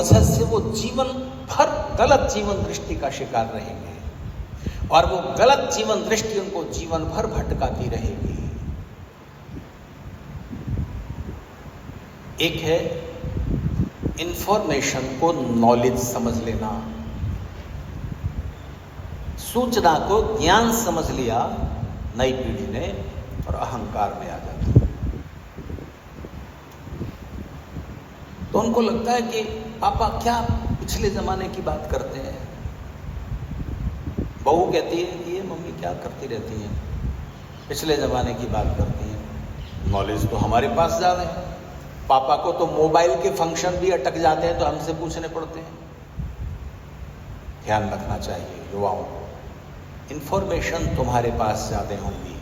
वजह से वो जीवन भर गलत जीवन दृष्टि का शिकार रहेंगे और वो गलत जीवन दृष्टि उनको जीवन भर भटकाती रहेगी। एक है इंफॉर्मेशन को नॉलेज समझ लेना, सूचना को ज्ञान समझ लिया नई पीढ़ी ने और अहंकार में आ जाती है। तो उनको लगता है कि पापा क्या पिछले जमाने की बात करते हैं। बहू कहती है कि ये मम्मी क्या करती रहती हैं, पिछले जमाने की बात करती हैं। नॉलेज तो हमारे पास ज़्यादा है, पापा को तो मोबाइल के फंक्शन भी अटक जाते हैं तो हमसे पूछने पड़ते हैं। ध्यान रखना चाहिए युवाओं को, इंफॉर्मेशन तुम्हारे पास ज़्यादा होंगी,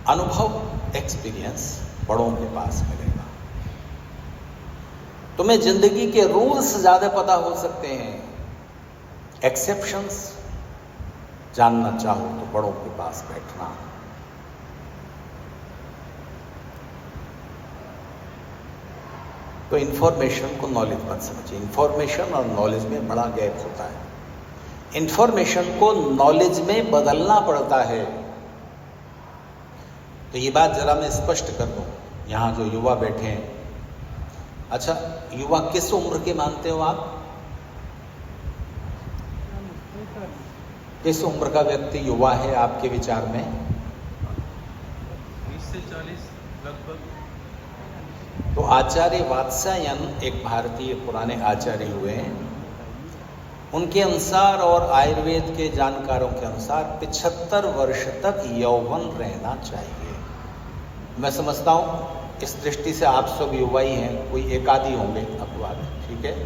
अनुभव एक्सपीरियंस बड़ों के पास मिलेगा। तुम्हें जिंदगी के रूल्स ज़्यादा पता हो सकते हैं, एक्सेप्शंस जानना चाहो तो बड़ों के पास बैठना। तो इंफॉर्मेशन को नॉलेज मत समझिए। इंफॉर्मेशन और नॉलेज में बड़ा गैप होता है। इंफॉर्मेशन को नॉलेज में बदलना पड़ता है। तो ये बात जरा मैं स्पष्ट कर दूं, यहाँ जो युवा बैठे हैं, अच्छा युवा किस उम्र के मानते हो आप? किस उम्र का व्यक्ति युवा है आपके विचार में? 20 से 40 लगभग। तो आचार्य वात्स्यायन एक भारतीय पुराने आचार्य हुए हैं, उनके अनुसार और आयुर्वेद के जानकारों के अनुसार 75 वर्ष तक यौवन रहना चाहिए। मैं समझता हूँ इस दृष्टि से आप सब युवा ही हैं, कोई एक आदि होंगे अपवाद, ठीक है।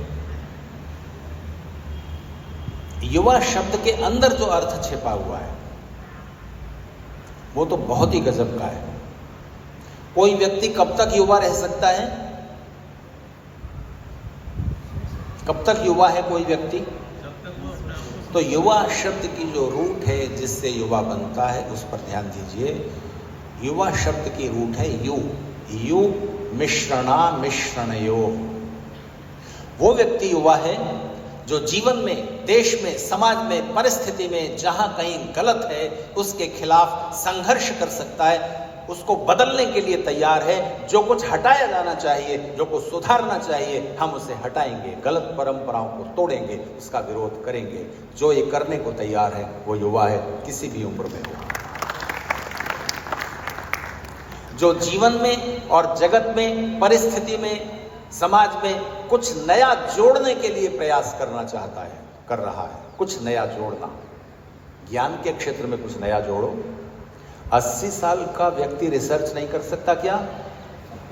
युवा शब्द के अंदर जो अर्थ छिपा हुआ है वो तो बहुत ही गजब का है। कोई व्यक्ति कब तक युवा रह सकता है? कब तक युवा है कोई व्यक्ति? तो युवा शब्द की जो रूट है जिससे युवा बनता है उस पर ध्यान दीजिए। युवा शब्द की रूट है यु मिश्रणा मिश्रणयो। वो व्यक्ति युवा है जो जीवन में, देश में, समाज में, परिस्थिति में जहां कहीं गलत है उसके खिलाफ संघर्ष कर सकता है, उसको बदलने के लिए तैयार है। जो कुछ हटाया जाना चाहिए, जो कुछ सुधारना चाहिए, हम उसे हटाएंगे, गलत परंपराओं को तोड़ेंगे, उसका विरोध करेंगे। जो ये करने को तैयार है वो युवा है, किसी भी उम्र में हो। जो जीवन में और जगत में, परिस्थिति में, समाज में कुछ नया जोड़ने के लिए प्रयास करना चाहता है, कर रहा है, कुछ नया जोड़ना। ज्ञान के क्षेत्र में कुछ नया जोड़ो। 80 साल का व्यक्ति रिसर्च नहीं कर सकता क्या?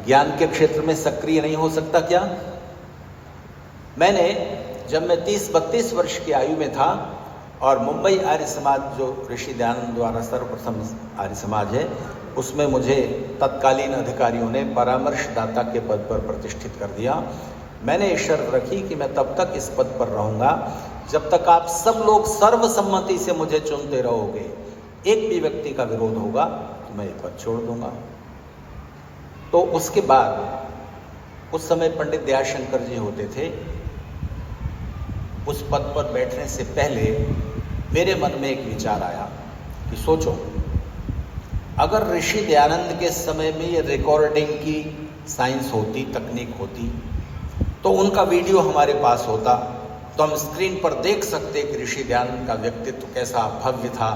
ज्ञान के क्षेत्र में सक्रिय नहीं हो सकता क्या? मैंने जब मैं 30-32 वर्ष की आयु में था और मुंबई आर्य समाज, जो ऋषि दयानंद द्वारा सर्वप्रथम आर्य समाज है, उसमें मुझे तत्कालीन अधिकारियों ने परामर्शदाता के पद पर प्रतिष्ठित कर दिया। मैंने ये शर्त रखी कि मैं तब तक इस पद पर रहूंगा जब तक आप सब लोग सर्वसम्मति से मुझे चुनते रहोगे। एक भी व्यक्ति का विरोध होगा तो मैं ये पद छोड़ दूंगा। तो उसके बाद उस समय पंडित दयाशंकर जी होते थे। उस पद पर बैठने से पहले मेरे मन में एक विचार आया कि सोचो, अगर ऋषि दयानंद के समय में ये रिकॉर्डिंग की साइंस होती, तकनीक होती, तो उनका वीडियो हमारे पास होता तो हम स्क्रीन पर देख सकते कि ऋषि दयानंद का व्यक्तित्व कैसा भव्य था,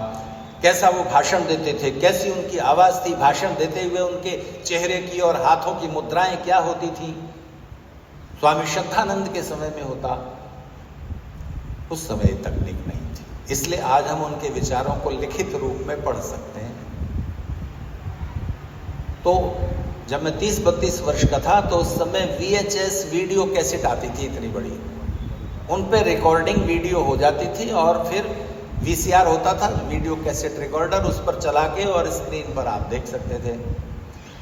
कैसा वो भाषण देते थे, कैसी उनकी आवाज़ थी, भाषण देते हुए उनके चेहरे की और हाथों की मुद्राएं क्या होती थी। स्वामी श्रद्धानंद के समय में होता, उस समय तकनीक नहीं थी, इसलिए आज हम उनके विचारों को लिखित रूप में पढ़ सकते हैं। तो जब मैं 30-32 वर्ष का था तो उस समय VHS वीडियो कैसेट आती थी इतनी बड़ी, उन पे रिकॉर्डिंग वीडियो हो जाती थी और फिर VCR होता था, वीडियो कैसेट रिकॉर्डर, उस पर चला के और स्क्रीन पर आप देख सकते थे।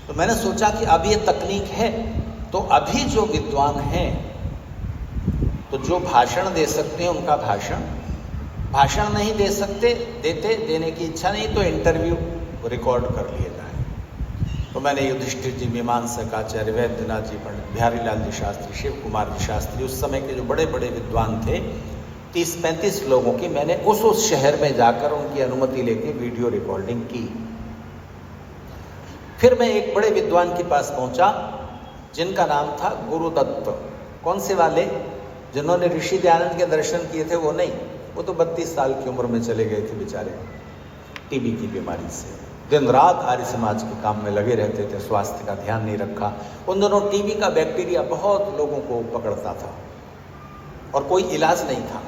तो मैंने सोचा कि अब ये तकनीक है तो अभी जो विद्वान हैं तो जो भाषण दे सकते हैं उनका भाषण नहीं दे सकते, देने की इच्छा नहीं तो इंटरव्यू रिकॉर्ड कर लिए जाए। तो मैंने युधिष्ठिर जी, मीमांसक आचार्य, वैद्यनाथ जी, पंडित बिहारी लाल जी शास्त्री, शिव कुमार जी शास्त्री, उस समय के जो बड़े बड़े विद्वान थे, 30-35 लोगों की मैंने उस शहर में जाकर उनकी अनुमति लेके वीडियो रिकॉर्डिंग की। फिर मैं एक बड़े विद्वान के पास पहुंचा जिनका नाम था गुरुदत्त। कौन से वाले? जिन्होंने ऋषि दयानंद के दर्शन किए थे वो नहीं, वो तो 32 साल की उम्र में चले गए थे बेचारे, टीबी की बीमारी से। दिन रात आर्य समाज के काम में लगे रहते थे, स्वास्थ्य का ध्यान नहीं रखा। उन दोनों टीबी का बैक्टीरिया बहुत लोगों को पकड़ता था और कोई इलाज नहीं था।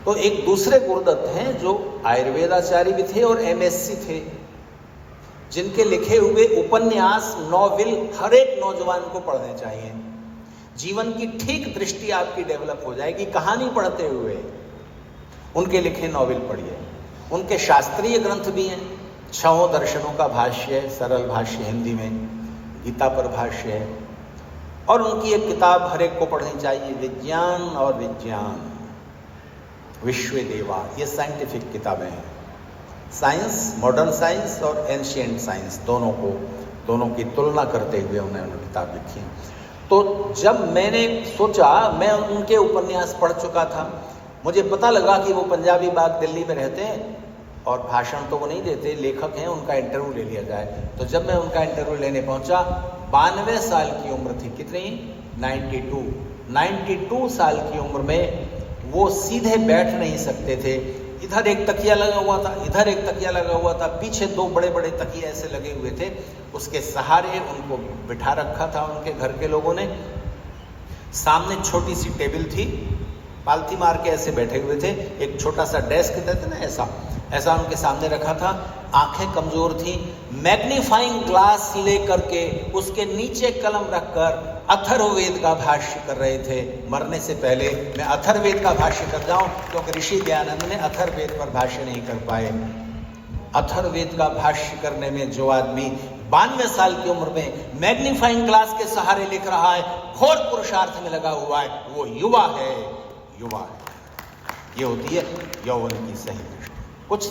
तो एक दूसरे गुरुदत्त हैं जो आयुर्वेदाचार्य भी थे और एमएससी थे, जिनके लिखे हुए उपन्यास, नॉवेल हर एक नौजवान को पढ़ने चाहिए। जीवन की ठीक दृष्टि आपकी डेवलप हो जाएगी कहानी पढ़ते हुए। उनके लिखे नॉवेल पढ़िए। उनके शास्त्रीय ग्रंथ भी हैं, 6 दर्शनों का भाष्य है, सरल भाष्य हिंदी में, गीता पर भाष्य है। और उनकी एक किताब हर एक को पढ़नी चाहिए, विज्ञान और विज्ञान, विश्व देवा। ये साइंटिफिक किताबें हैं, साइंस, मॉडर्न साइंस और एंशिएंट साइंस, दोनों की तुलना करते हुए उन्होंने किताब लिखी। तो जब मैंने सोचा, मैं उनके उपन्यास पढ़ चुका था, मुझे पता लगा कि वो पंजाबी बाग दिल्ली में रहते हैं और भाषण तो वो नहीं देते, लेखक हैं, उनका इंटरव्यू ले लिया जाए। तो जब मैं उनका इंटरव्यू लेने पहुंचा, 92 साल की उम्र थी। कितनी? 92 साल की उम्र में वो सीधे बैठ नहीं सकते थे। इधर एक तकिया लगा हुआ था, इधर एक तकिया लगा हुआ था, पीछे 2 बड़े बड़े तकिए ऐसे लगे हुए थे। उसके सहारे उनको बिठा रखा था उनके घर के लोगों ने। सामने छोटी सी टेबल थी, पालथी मार के ऐसे बैठे हुए थे। एक छोटा सा डेस्क देते ना, ऐसा उनके सामने रखा था। आंखें कमजोर थी। मैग्नीफाइंग ग्लास लेकर के उसके नीचे कलम रखकर अथर्ववेद का भाष्य कर रहे थे। मरने से पहले मैं अथर्ववेद का भाष्य कर जाऊं, क्योंकि ऋषि दयानंद ने अथर्ववेद पर भाष्य नहीं कर पाए। अथर्ववेद का भाष्य करने में जो आदमी 92 साल की उम्र में मैग्नीफाइंग ग्लास के सहारे लिख रहा है, घोर पुरुषार्थ में लगा हुआ है, वो युवा है। ये होती है यौवन की सही दृष्टि।